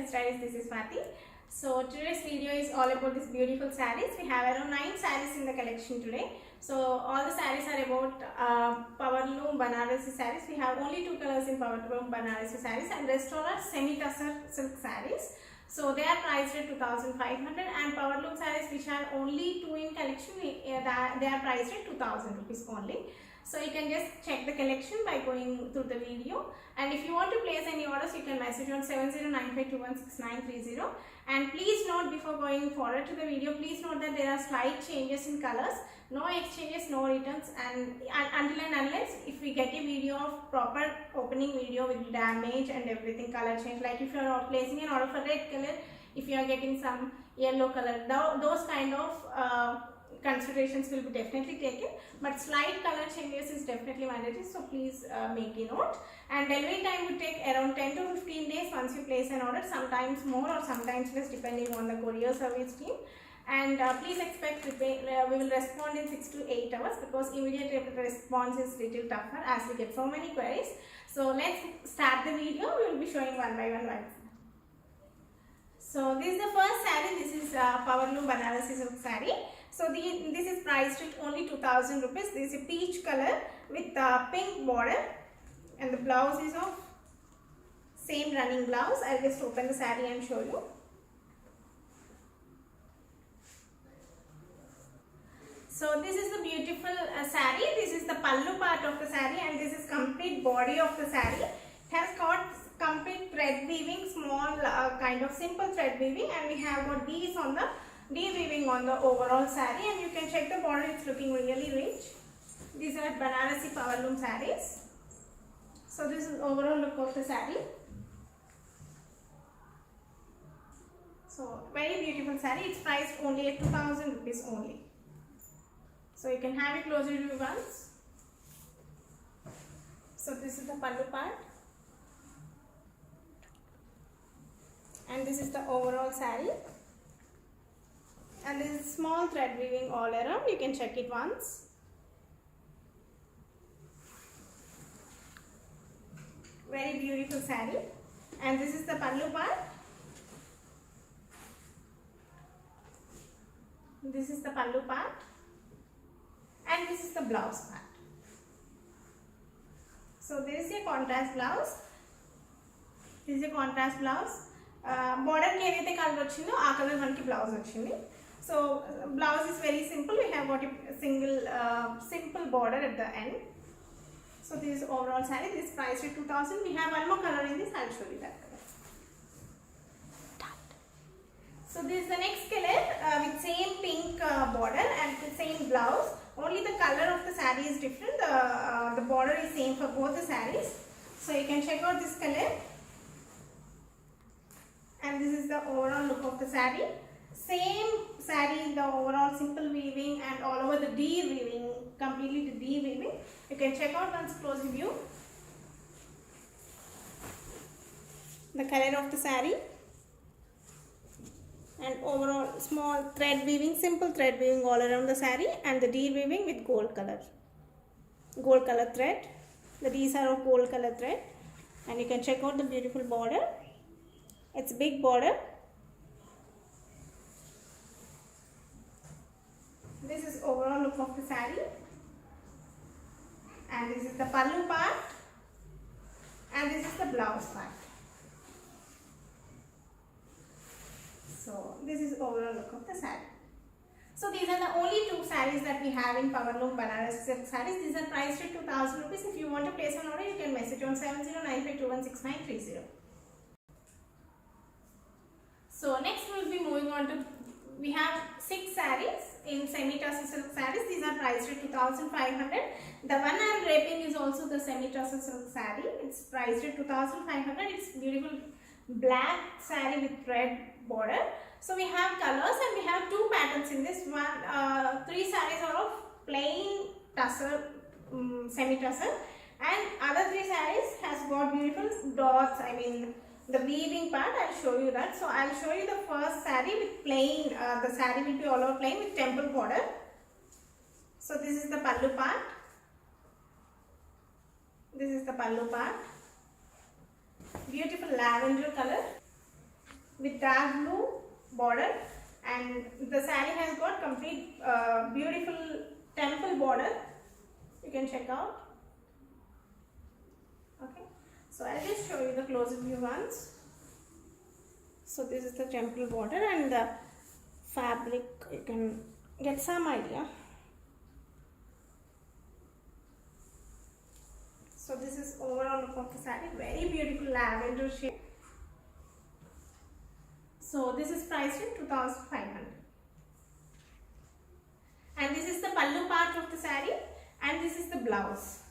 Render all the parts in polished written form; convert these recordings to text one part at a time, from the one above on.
Hairstyles. This is Swati. So today's video is all about these beautiful sarees. We have around 9 sarees in the collection today. So all the sarees are about Powerloom Banarasi sarees. We have only 2 colors in Powerloom Banarasi sarees, and rest all are semi-tussar silk sarees. So they are priced at 2,500, and Powerloom sarees which are only 2 in collection, they are priced at 2,000 rupees only. So you can just check the collection by going through the video, and if you want to place any orders, you can message on 7095216930. And please note, before going forward to the video, please note that there are slight changes in colors. No exchanges, no returns, and until and unless if we get a video of proper opening video with damage and everything, color change, like if you are placing an order for red color, if you are getting some yellow color, those kind of considerations will be definitely taken, but slight color changes is definitely mandatory, so please make a note. And delivery time would take around 10 to 15 days once you place an order, sometimes more or sometimes less depending on the courier service team. And please expect we will respond in 6 to 8 hours, because immediate response is little tougher as we get so many queries. So let's start the video. We will be showing one by one. So this is the first saree. This is Powerloom Banarasi silk saree. So this is priced at only 2,000 rupees. This is a peach color with pink border, and the blouse is of same running blouse. I'll just open the saree and show you. So this is the beautiful saree. This is the pallu part of the saree, and this is complete body of the saree. It has got complete thread weaving, small kind of simple thread weaving, and we have got these on the weaving on the overall saree, and you can check the border. It's looking really rich. These are Banarasi Powerloom sarees. So this is overall look of the saree. So very beautiful saree. It's priced only at 2,000 rupees only. So you can have a closer view once. So this is the pallu part, and this is the overall saree, and this is small thread weaving all around. You can check it once. Very beautiful saree, and this is the pallu part. This is the pallu part, and this is the blouse part. So there is a contrast blouse. This is a contrast blouse. Border ki edaithe color vachindo aa color manaki blouse vachindi. So blouse is very simple. We have got a single simple border at the end. So this is overall saree. This is priced at 2,000. We have one more color in this. I'll show you that color. So this is the next color with same pink border and the same blouse. Only the color of the saree is different. The border is same for both the sarees. So you can check out this color. And this is the overall look of the saree. Same saree, the overall simple weaving and all over the D weaving, completely the D weaving. You can check out once close view. The color of the saree. And overall small thread weaving, simple thread weaving all around the saree, and the D weaving with gold color thread. The D's are of gold color thread, and you can check out the beautiful border. It's big border. This is overall look of the saree, and this is the pallu part, and this is the blouse part. So this is overall look of the saree. So these are the only 2 sarees that we have in Powerloom Banarasi silk sarees. These are priced at 2,000 rupees. If you want to place an order, you can message on 7095216930. So next we will be moving on to, we have 6 sarees in semi-tussar silk sarees. These are priced at 2,500. The one I am draping is also the semi-tussar silk saree. It's priced at 2,500. It's beautiful black saree with red border. So we have colors, and we have 2 patterns in this one. 3 sarees are of plain tussar, semi-tussar, and other 3 sarees has got beautiful dots. I mean the weaving part. I'll show you that. So I'll show you the first saree with plain. The saree will be all over plain with temple border. So this is the pallu part. This is the pallu part. Beautiful lavender color. with dark blue border, and the saree has got complete beautiful temple border. You can check out. Okay, so I'll just show you the close-up view once. So this is the temple border, and the fabric, you can get some idea. So this is overall look of the saree, very beautiful lavender shade. So this is priced at 2,500. And this is the pallu part of the saree, and this is the blouse.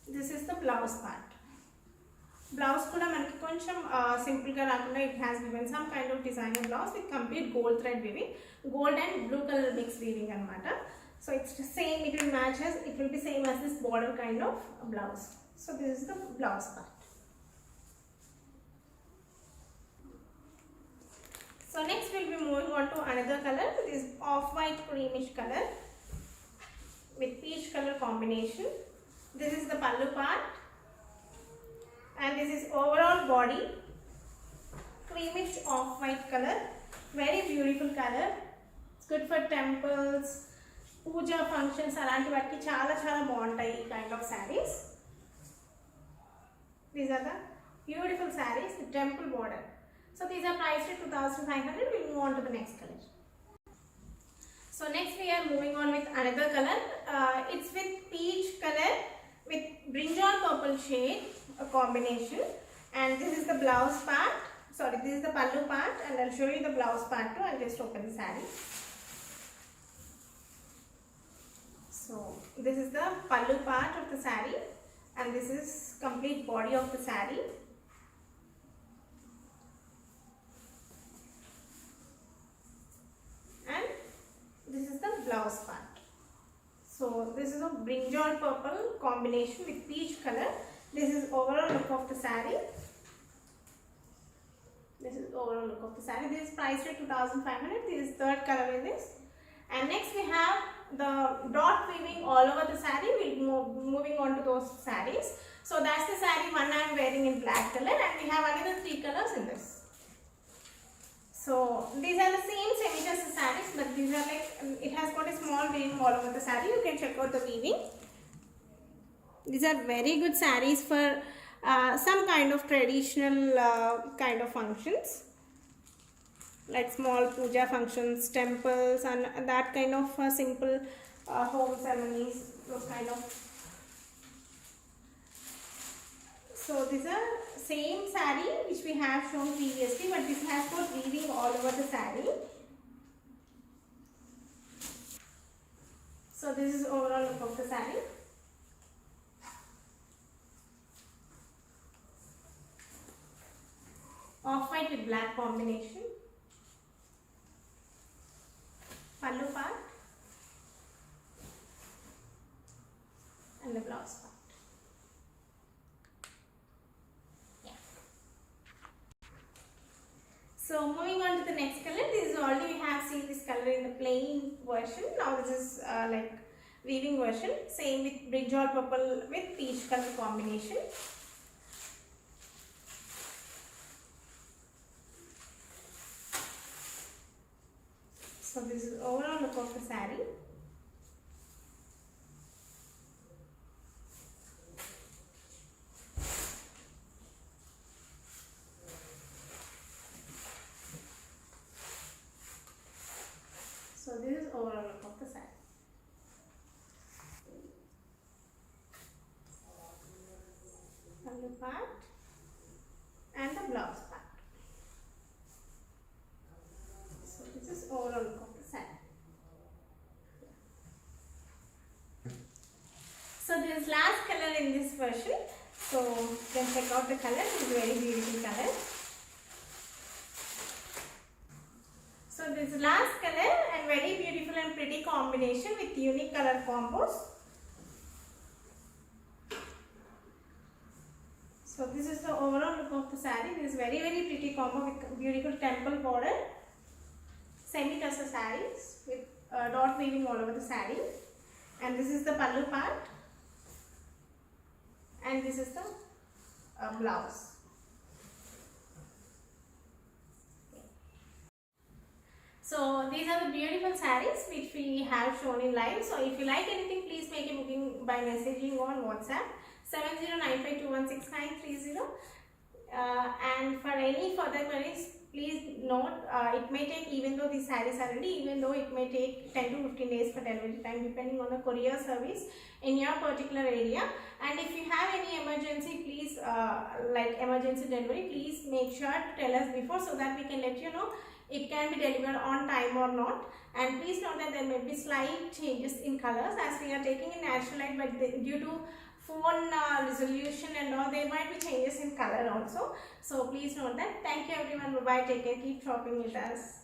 This is the blouse part. Blouse kuda manaki koncham simple ga rakunda, it has given some kind of designer blouse with complete gold thread weaving, gold and blue color mix weaving anamata. So it's the same, it will match as, it will be same as this border kind of blouse. So this is the blouse part. So next we'll be moving on to another color. This is off-white creamish color with peach color combination. This is the pallu part, and this is overall body, creamish off-white color, very beautiful color. It's good for temples, puja functions, alanti vaatiki chaala baguntayi kind of sarees. These are the beautiful sarees with temple border. So these are priced at 2,500. We'll move on to the next color. So next we are moving on with another color. It's with peach color with brinjal purple shade, a combination, and this is the blouse part. Sorry, this is the pallu part, and I'll show you the blouse part too. I'll just open the saree. So this is the pallu part of the saree, and this is complete body of the saree. And this is the blouse part. So this is a brinjal purple combination with peach color. This is overall look of the saree. This is overall look of the saree. This is priced at 2,500. This is third color in this. And next we have the dot weaving all over the saree. We'll be moving on to those sarees. So that's the saree one I am wearing in black color, and we have another 3 colors in this. So these are the same semi-tussar sarees, but these are like, it has got a small weaving all over the saree. You can check out the weaving. These are very good sarees for some kind of traditional kind of functions, like small puja functions, temples, and that kind of simple home ceremonies, those kind of. So these are same saree which we have shown previously, but this has got weaving all over the saree. So this is overall look of the saree. Off-white with black combination. Pallu part and the blouse part. Yeah. So moving on to the next color. This is already we have seen this color in the plain version. Now this is like weaving version. Same with brinjal purple with peach color combination. So this is overall look of the saree. So this is overall look of the saree. Pallu part and the blouse part. So this is overall look of the saree. So this last color in this version. So you can check out the color. It is very beautiful color. So this last color and very beautiful and pretty combination with unique color combos. So this is the overall look of the saree. This is very pretty combo with beautiful temple border. Semi-tussar sarees with dot weaving all over the saree. And this is the pallu part. And this is the blouse. So these are the beautiful sarees which we have shown in live. So if you like anything, please make a booking by messaging on WhatsApp 7095216930. And for any further queries, please note it may take, even though these sarees are ready, even though it may take 10 to 15 days for delivery time depending on the courier service in your particular area. And if you have any emergency, please like emergency delivery, please make sure to tell us before so that we can let you know it can be delivered on time or not. And please note that there may be slight changes in colors as we are taking in natural light, but due to phone resolution and all, there might be changes in color also. So please note that. Thank you everyone. Bye bye. Take care. Keep shopping with us.